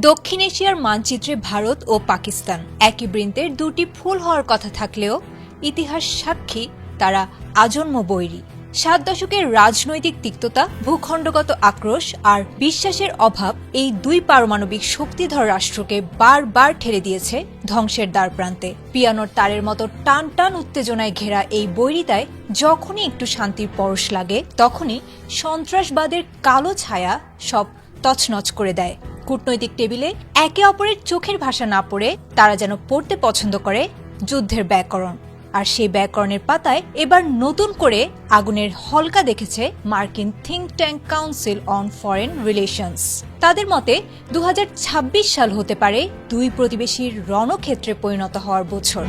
দক্ষিণ এশিয়ার মানচিত্রে ভারত ও পাকিস্তান একই বৃন্তের দুটি ফুল হওয়ার কথা থাকলেও ইতিহাস সাক্ষী তারা আজন্ম বৈরী। ৭ দশকের রাজনৈতিক তিক্ততা, ভূখণ্ডগত আক্রোশ আর বিশ্বাসের অভাব এই দুই পারমাণবিক শক্তিধর রাষ্ট্রকে বারবার ঠেলে দিয়েছে ধ্বংসের দ্বারপ্রান্তে। পিয়ানোর তারের মতো টান টান উত্তেজনায় ঘেরা এই বৈরিতায় যখনই একটু শান্তির পরশ লাগে, তখনই সন্ত্রাসবাদের কালো ছায়া সব তছনছ করে দেয়। কূটনৈতিক টেবিলে একে অপরের চোখের ভাষা না পড়ে তারা যেন পড়তে পছন্দ করে যুদ্ধের ব্যাকরণ। আর সেই ব্যাকরণের পাতায় এবার নতুন করে আগুনের হলকা দেখেছে মার্কিন think tank council on foreign relations. তাদের মতে ২০২৬ সাল হতে পারে দুই প্রতিবেশীর রণক্ষেত্রে পরিণত হওয়ার বছর।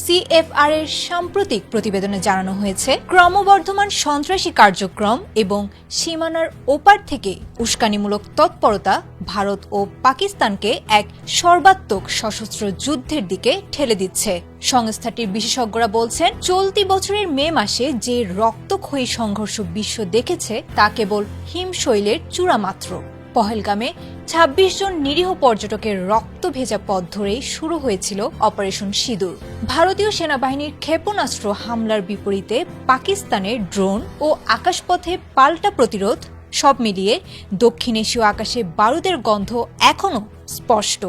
সিএফআর এর সাম্প্রতিক প্রতিবেদনে জানানো হয়েছে, ক্রমবর্ধমান সন্ত্রাসী কার্যক্রম এবং সীমানার ওপার থেকে উস্কানিমূলক তৎপরতা ভারত ও পাকিস্তানকে এক সর্বাত্মক সশস্ত্র যুদ্ধের দিকে ঠেলে দিচ্ছে। সংস্থাটির বিশেষজ্ঞরা বলছেন, চলতি বছরের মে মাসে যে রক্তক্ষয়ী সংঘর্ষ বিশ্ব দেখেছে তা কেবল হিমশৈলের চূড়া মাত্র। পহেলগামে ২৬ জন নিরীহ পর্যটকের রক্ত ভেজা পথ ধরেই শুরু হয়েছিল অপারেশন সিঁদুর। ভারতীয় সেনাবাহিনীর ক্ষেপণাস্ত্র হামলার বিপরীতে পাকিস্তানের ড্রোন ও আকাশপথে পাল্টা প্রতিরোধ, সব মিলিয়ে দক্ষিণ এশীয় আকাশে বারুদের গন্ধ এখনও স্পষ্ট।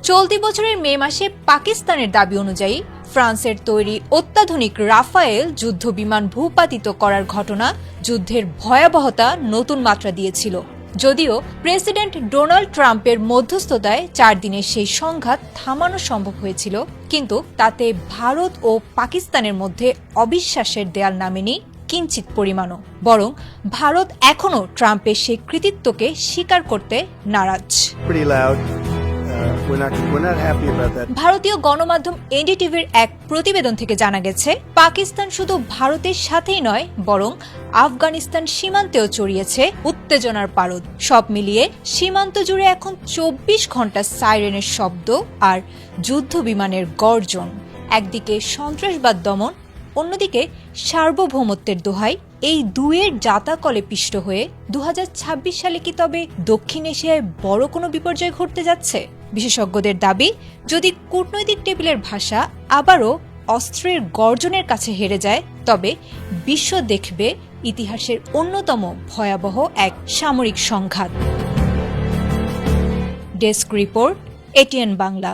চলতি বছরের মে মাসে পাকিস্তানের দাবি অনুযায়ী ফ্রান্সের তৈরি অত্যাধুনিক রাফায়েল যুদ্ধ বিমান ভূপাতিত করার ঘটনা যুদ্ধের ভয়াবহতা নতুন মাত্রা দিয়েছিল। যদিও প্রেসিডেন্ট ডোনাল্ড ট্রাম্পের মধ্যস্থতায় ৪ দিনের সেই সংঘাত থামানো সম্ভব হয়েছিল, কিন্তু তাতে ভারত ও পাকিস্তানের মধ্যে অবিশ্বাসের দেয়াল নামেনি কিঞ্চিত পরিমাণও। বরং ভারত এখনও ট্রাম্পের সেই কৃতিত্বকে স্বীকার করতে নারাজ। ভারতীয় গণমাধ্যম এনডিটিভির এক প্রতিবেদন থেকে জানা গেছে, পাকিস্তান শুধু ভারতের সাথেই নয়, বরং আফগানিস্তান সীমান্তেও ছড়িয়েছে উত্তেজনার পারদ। সব মিলিয়ে সীমান্ত জুড়ে এখন ২৪ ঘন্টা সাইরেনের শব্দ আর যুদ্ধ বিমানের গর্জন। একদিকে সন্ত্রাসবাদ দমন, অন্যদিকে সার্বভৌমত্বের দোহাই, এই দুয়ের জাতাকলে পিষ্ট হয়ে ২০২৬ সালে কি তবে দক্ষিণ এশিয়ায় বড় কোনো বিপর্যয় ঘটতে যাচ্ছে? বিশেষজ্ঞদের দাবি, যদি কূটনৈতিক টেবিলের ভাষা আবারও অস্ত্রের গর্জনের কাছে হেরে যায়, তবে বিশ্ব দেখবে ইতিহাসের অন্যতম ভয়াবহ এক সামরিক সংঘাত। Desk report, ATN Bangla.